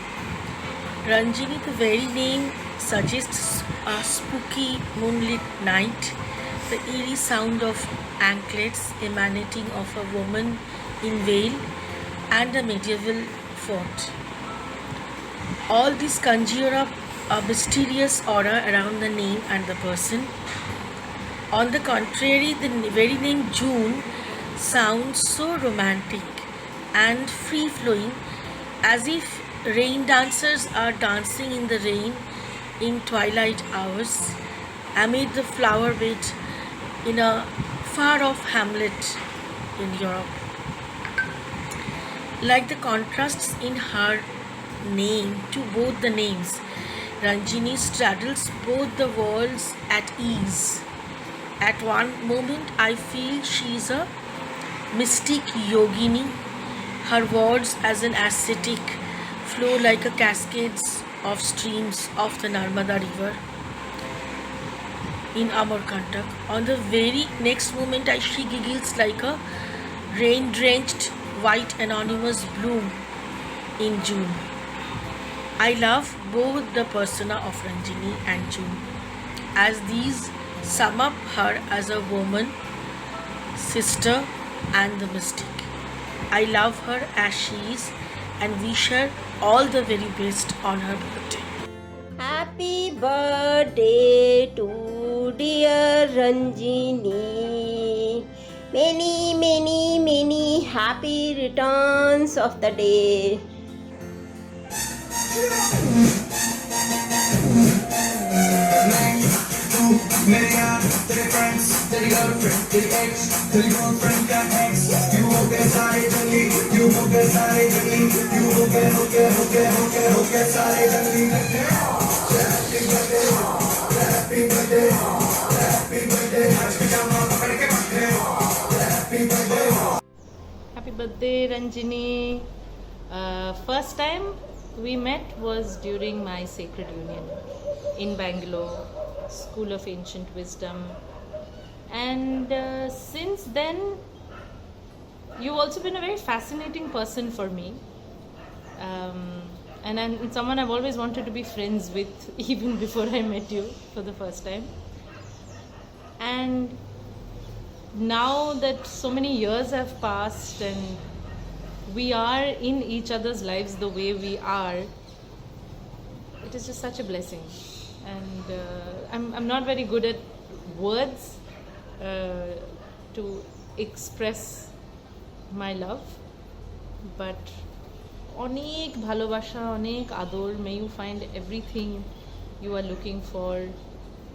Ranjini, the very name suggests a spooky moonlit night, the eerie sound of anklets emanating of a woman in veil and a medieval fort. All these conjure up a mysterious aura around the name and the person. On the contrary, the very name June sounds so romantic and free-flowing, as if rain dancers are dancing in the rain in twilight hours amid the flower bed in a far-off hamlet in Europe. Like the contrasts in her name to both the names, Ranjini straddles both the worlds at ease. At one moment, I feel she's a mystic yogini. Her words, as an ascetic, flow like a cascades of streams of the Narmada river in Amarkantak. On the very next moment, she giggles like a rain-drenched white anonymous bloom in June. I love both the persona of Ranjini and June, as these sum up her as a woman, sister, and the mystic. I love her as she is and wish her all the very best on her birthday. Happy birthday to dear Ranjini. Many, many, many happy returns of the day. मेरे यार तेरे friends तेरी girlfriend तेरी x तेरी girlfriend का x you हो गए सारे जंगली यू हो गए सारे जंगली यू हो गए सारे जंगली happy birthday happy birthday happy birthday आज पिजामा पकड़ के बैठे happy birthday Happy birthday, Ranjini. First time we met was during my Sacred Union in Bangalore, School of Ancient Wisdom. And since then, you've also been a very fascinating person for me. And I'm someone I've always wanted to be friends with, even before I met you for the first time. And now that so many years have passed and we are in each other's lives the way we are, it is just such a blessing. And I'm not very good at words to express my love, but অনেক ভালোবাসা, অনেক আদর. May you find everything you are looking for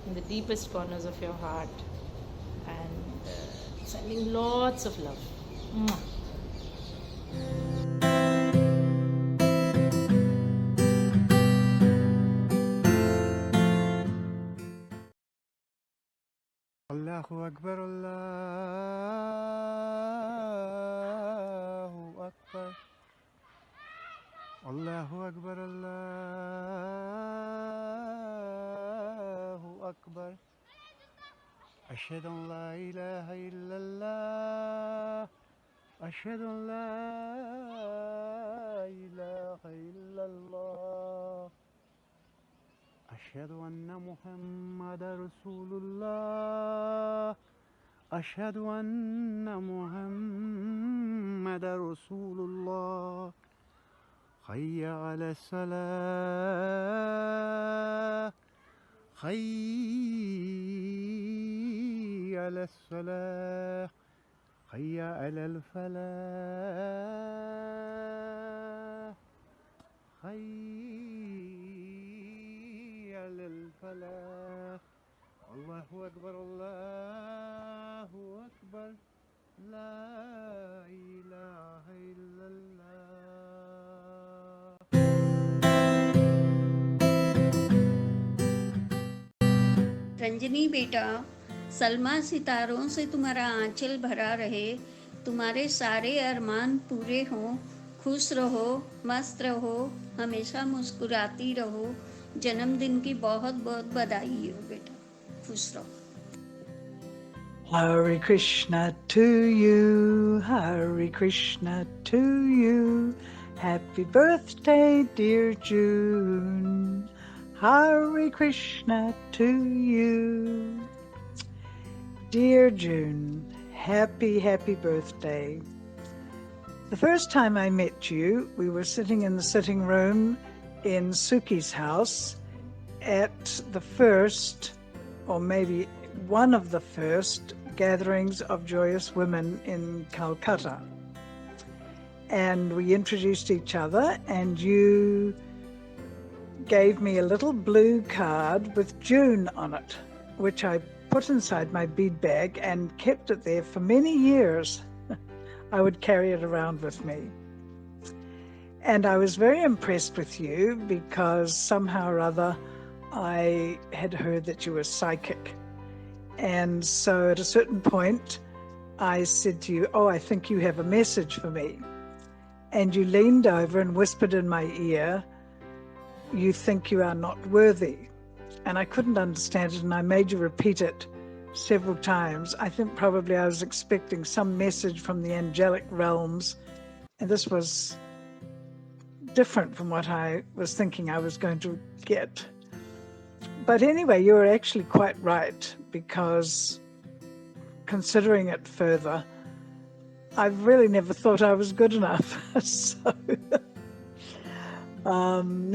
in the deepest corners of your heart, and sending lots of love. Mwah. Allahu Akbar, Allahu Akbar, Allahu Akbar, Allahu Akbar. Ashhadu an la ilaha illallah, ashhadu an la ilaha illallah, ashhadu anna Muhammadar Rasulullah, ashhadu anna Muhammadar Rasulullah. Hayya ala salah, hayya ala salah, hayya ala al-falah, hayya الفلاح الله أكبر الله أكبر لا إله إلا الله. Ranjani बेटा, सलमा सितारों से तुम्हारा आंचल भरा रहे, तुम्हारे सारे अरमान पूरे हों, खुश रहो, मस्त रहो, हमेशा मुस्कुराती रहो, जन्मदिन की बहुत बहुत बधाई हो बेटा, खुश रहो. Hare Krishna to you, Hare Krishna to you, happy birthday dear June, Hare Krishna to you. Dear June, happy birthday. The first time I met you, we were sitting in the sitting room in Suki's house at the first, or maybe one of the first, gatherings of Joyous Women in Calcutta. And we introduced each other, and you gave me a little blue card with June on it, which I put inside my bead bag and kept it there for many years. I would carry it around with me. And I was very impressed with you because somehow or other I had heard that you were psychic. And so at a certain point, I said to you, "Oh, I think you have a message for me." And you leaned over and whispered in my ear, "You think you are not worthy." And I couldn't understand it, and I made you repeat it several times. I think probably I was expecting some message from the angelic realms, and this was different from what I was thinking I was going to get. But anyway, you were actually quite right, because considering it further, I've really never thought I was good enough. So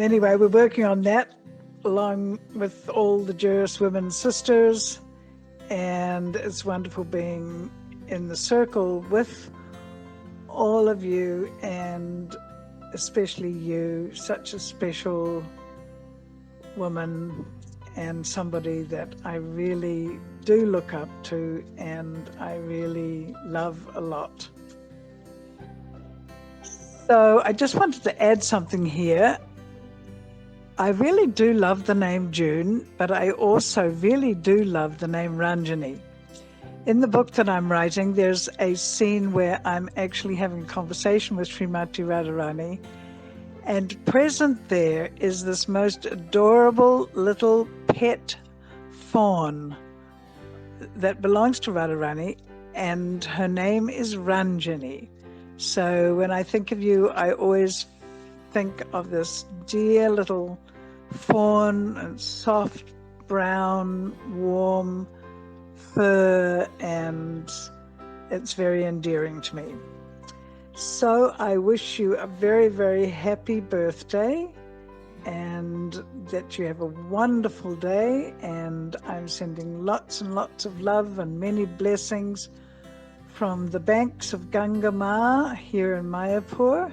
anyway, we're working on that along with all the Joyous Women sisters, and it's wonderful being in the circle with all of you, and especially you, such a special woman and somebody that I really do look up to and I really love a lot. So I just wanted to add something here. I really do love the name June, but I also really do love the name Ranjani. In the book that I'm writing, there's a scene where I'm actually having a conversation with Srimati Radharani, and present there is this most adorable little pet fawn that belongs to Radharani, and her name is Ranjani. So when I think of you, I always think of this dear little fawn and soft brown warm fur, and it's very endearing to me. So I wish you a very, very happy birthday, and that you have a wonderful day, and I'm sending lots and lots of love and many blessings from the banks of Ganga Ma here in Mayapur,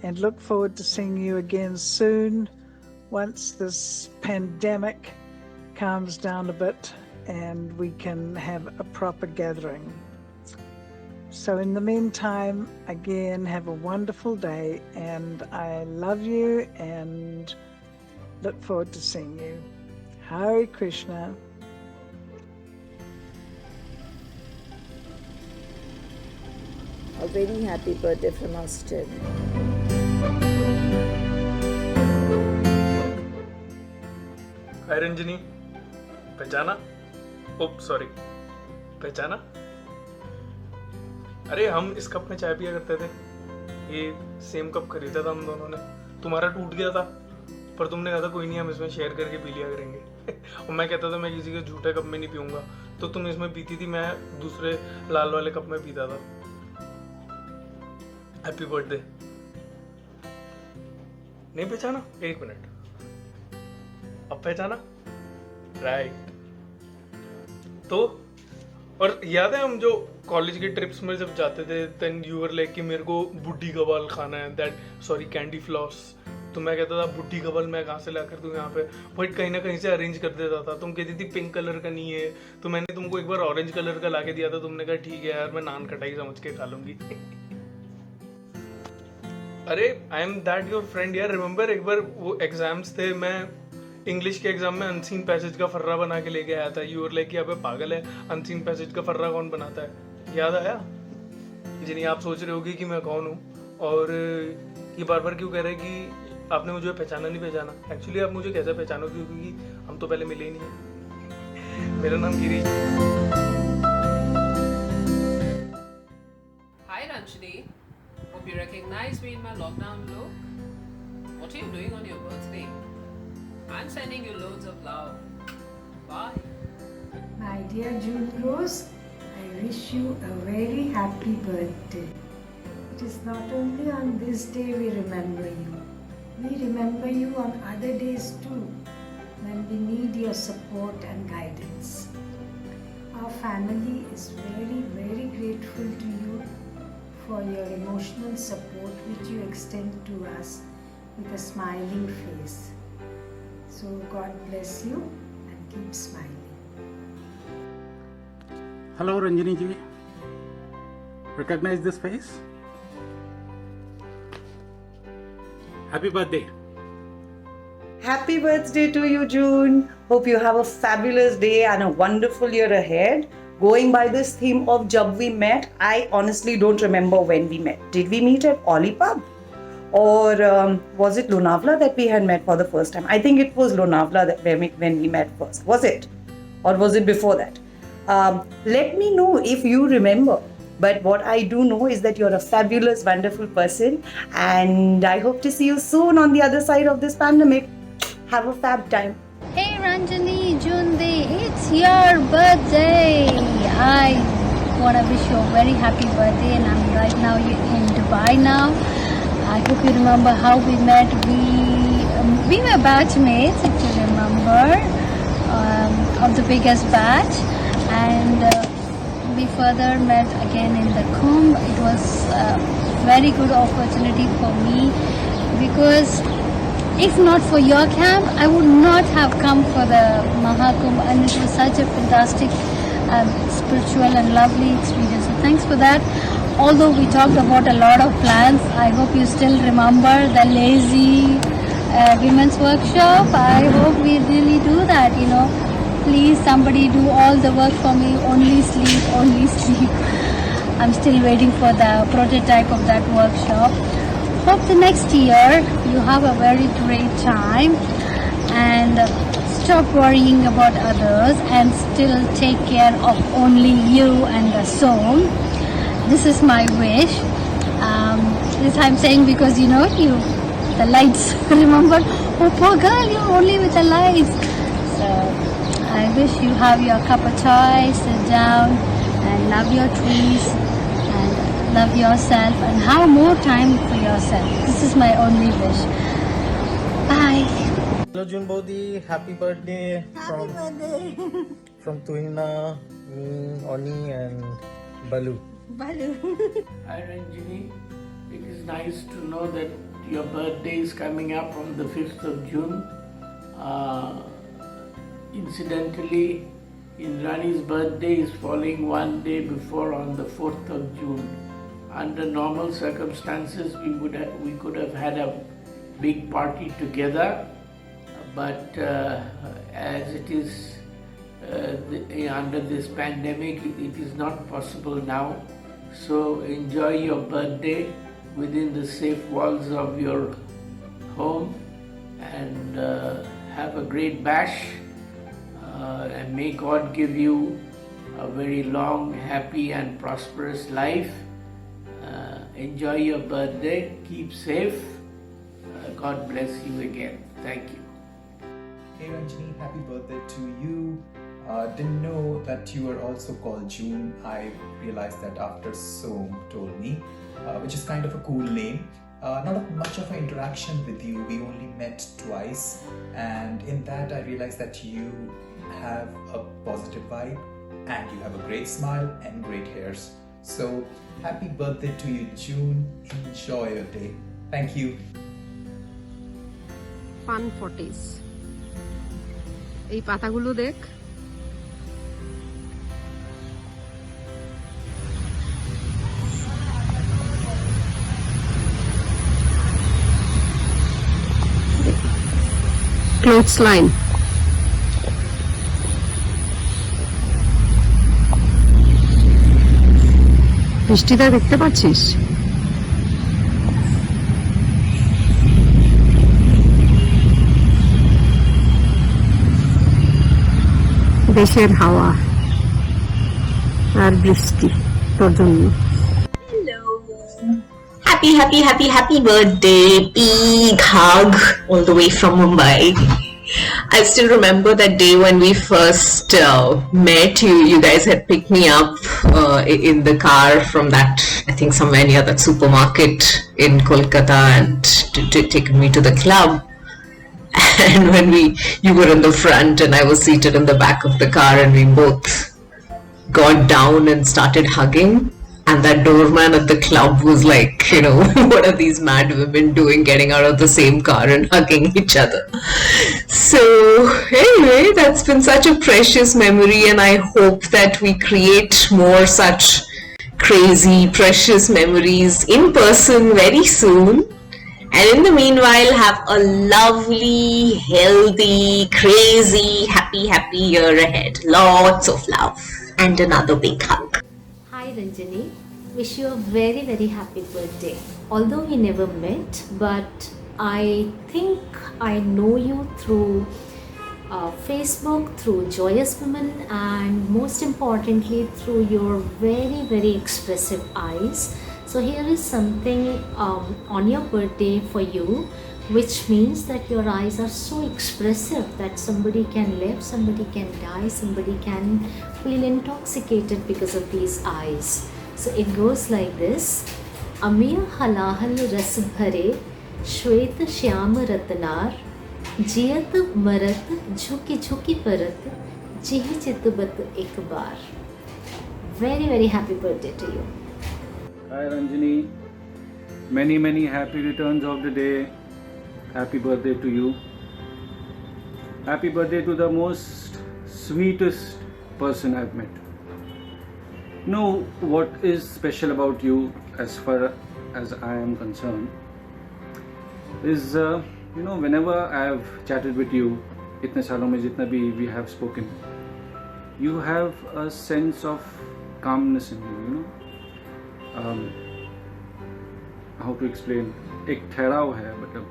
and look forward to seeing you again soon once this pandemic calms down a bit and we can have a proper gathering. So in the meantime, again, have a wonderful day, and I love you and look forward to seeing you. Hare Krishna. A very happy birthday from Austin. हाय रंजनी, पहचाना? ओप sorry, पहचाना? अरे हम इस cup में चाय पिया करते थे, ये सेम कप खरीदा था हम दोनों ने। तुम्हारा टूट गया था, पर तुमने कहा था कोई नहीं, हम इसमें शेयर करके पी लिया करेंगे। और मैं कहता था मैं किसी के झूठे कप में नहीं पीऊंगा, तो तुम इसमें पीती थी, मैं दूसरे लाल वाले कप में पीता था। Happy birthday. नहीं पहचाना? एक मिनट, अब पहचाना? राइट। तो और याद है हम जो कॉलेज के ट्रिप्स में जब जाते थे, देन यू वर लाइक कि मेरे को बुड्ढी का बाल खाना है, दैट सॉरी कैंडी फ्लॉस, तो मैं कहता था बुड्ढी कबल मैं कहाँ से लाकर दूँ यहाँ पे, बट कहीं ना कहीं से अरेंज कर देता था। तुम कहती थी पिंक कलर का नहीं है, तो मैंने तुमको एक बार ऑरेंज कलर का लाके दिया था, तुमने कहा ठीक है यार मैं नान खटाई समझ के खा लूंगी। अरे I am that your friend यार। रिमेंबर एक बार वो एग्जाम्स थे, मैं इंग्लिश के एग्जाम में अनसीन पैसेज का फर्रा बना के लेके आया था। यू वर लाइक अबे पागल है, अनसीन पैसेज का फर्रा कौन बनाता है? याद आया? जिन्हें आप सोच रहे होगी कि मैं कौन हूँ और ये बार बार क्यों कह रहे हैं कि आपने मुझे पहचाना नहीं पहचाना। एक्चुअली आप मुझे कैसे पहचानोगे, क्योंकि हम तो पहले मिले ही नहीं है। मेरा नाम Girish. Hi Ranjini, hope you recognize me in my lockdown look. What are you doing on your birthday? I'm sending you loads of love. Bye. My dear June Rose, I wish you a very happy birthday. It is not only on this day we remember you. We remember you on other days too, when we need your support and guidance. Our family is very, very grateful to you for your emotional support which you extend to us with a smiling face. So God bless you and keep smiling. Hello Ranjini ji, recognize this face? Happy birthday. Happy birthday to you, June. Hope you have a fabulous day and a wonderful year ahead. Going by this theme of Jab We Met, I honestly don't remember when we met. Did we meet at Ollie Pub? Or was it Lonavala that we had met for the first time? I think it was Lonavala that when we met first. Was it? Or was it before that? Let me know if you remember. But what I do know is that you're a fabulous, wonderful person. And I hope to see you soon on the other side of this pandemic. Have a fab time. Hey Ranjini, Jundi, it's your birthday. I want to wish you a very happy birthday, and I'm right now in Dubai now. I hope you remember how we met. We were batchmates, if you remember, of the biggest batch, and we further met again in the Kumbh. It was a very good opportunity for me, because if not for your camp, I would not have come for the Mahakumbh, and it was such a fantastic spiritual and lovely experience. So thanks for that. Although we talked about a lot of plans, I hope you still remember the lazy women's workshop. I hope we really do that, Please, somebody do all the work for me, only sleep, only sleep. I'm still waiting for the prototype of that workshop. Hope the next year you have a very great time, and stop worrying about others and still take care of only you and the soul. This is my wish. This I'm saying because the lights. Remember? Oh, poor girl, you're only with the lights. So I wish you have your cup of chai, sit down and love your trees and love yourself and have more time for yourself. This is my only wish. Bye. Hello June Bodhi, happy birthday from Tuhina, me, Oni and Balu. Hi Ranjini, it is nice to know that your birthday is coming up on the 5th of June. Incidentally, Indrani's birthday is falling one day before, on the 4th of June. Under normal circumstances, we could have had a big party together, but as it is under this pandemic, it is not possible now. So enjoy your birthday within the safe walls of your home, and have a great bash, and may God give you a very long, happy and prosperous life. Enjoy your birthday, keep safe. God bless you again. Thank you. Hey Ranjini, happy birthday to you. Didn't know that you were also called June. I realized that after Som told me, which is kind of a cool name. Not much of an interaction with you. We only met twice, and in that I realized that you have a positive vibe and you have a great smile and great hairs. So happy birthday to you, June. Enjoy your day. Thank you. পান footage, এই পাতাগুলো দেখ। Clothes line, বৃষ্টিটা দেখতে পাচ্ছিস? দেশের হাওয়া আর বৃষ্টি তোর জন্য। Happy birthday. Big hug all the way from Mumbai. I still remember that day when we first met. You guys had picked me up in the car from that, I think somewhere near that supermarket in Kolkata, and taken me to the club. And when you were in the front and I was seated in the back of the car, and we both got down and started hugging. And that doorman at the club was like, you know, what are these mad women doing getting out of the same car and hugging each other? So anyway, that's been such a precious memory, and I hope that we create more such crazy, precious memories in person very soon. And in the meanwhile, have a lovely, healthy, crazy, happy year ahead. Lots of love and another big hug. Hi Ranjani, wish you a very happy birthday. Although we never met, but I think I know you through Facebook, through Joyous Women, and most importantly through your very expressive eyes. So here is something on your birthday for you, which means that your eyes are so expressive that somebody can live, somebody can die, somebody can feel intoxicated because of these eyes. So it goes like this. Amir halahal ras bhare shwet shyam ratnar jiyat marat jhuki jhuki parat jih chitbat ek baar. Very happy birthday to you. Hi Ranjani, many happy returns of the day. Happy birthday to you. Happy birthday to the most sweetest person I've met. You know what is special about you, as far as I am concerned, is whenever I've chatted with you, itne saalon mein jitna bhi we have spoken, you have a sense of calmness in you, how to explain, ek ठहराव है, मतलब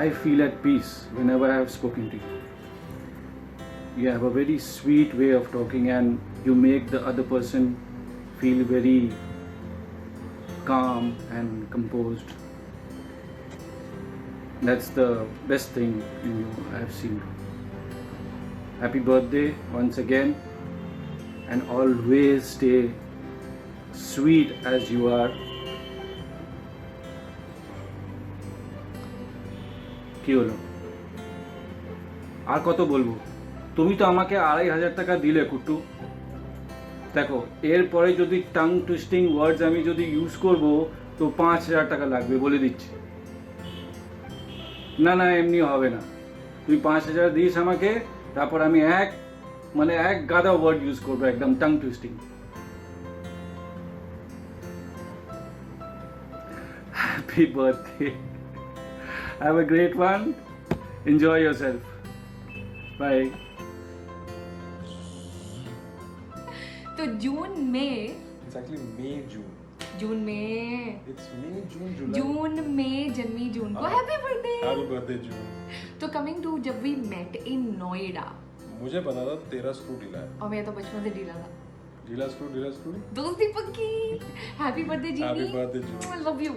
I feel at peace whenever I have spoken to you. You have a very sweet way of talking, and you make the other person feel very calm and composed. That's the best thing in you I have seen. Happy birthday once again, and always stay sweet as you are. কি হলো, আর কত বলবো? তুমি তো আমাকে 2500 টাকা দিলে কুট্টু। দেখো, এরপরে যদি টাং টুইস্টিং ওয়ার্ডস আমি যদি ইউজ করব তো 5000 টাকা লাগবে, বলে দিচ্ছি। না এমনি হবে না। তুই 5000 দিস আমাকে, তারপর আমি এক গাদা ওয়ার্ড ইউজ করবো, একদম tongue twisting. Happy birthday. Have a great one. Enjoy yourself. Bye. तो जून में Exactly May, June. जून में It's May, June, July. जून में जन्मी जून को happy birthday. Happy birthday, June. तो कमिंग टू जब वी मेट इन नोएडा, मुझे पता था तेरा स्क्रू ढीला है। और मैं तो बचपन से ढीला था। ढीला स्क्रू दोस्ती पक्की। Happy birthday genie. Happy birthday, June. I love you.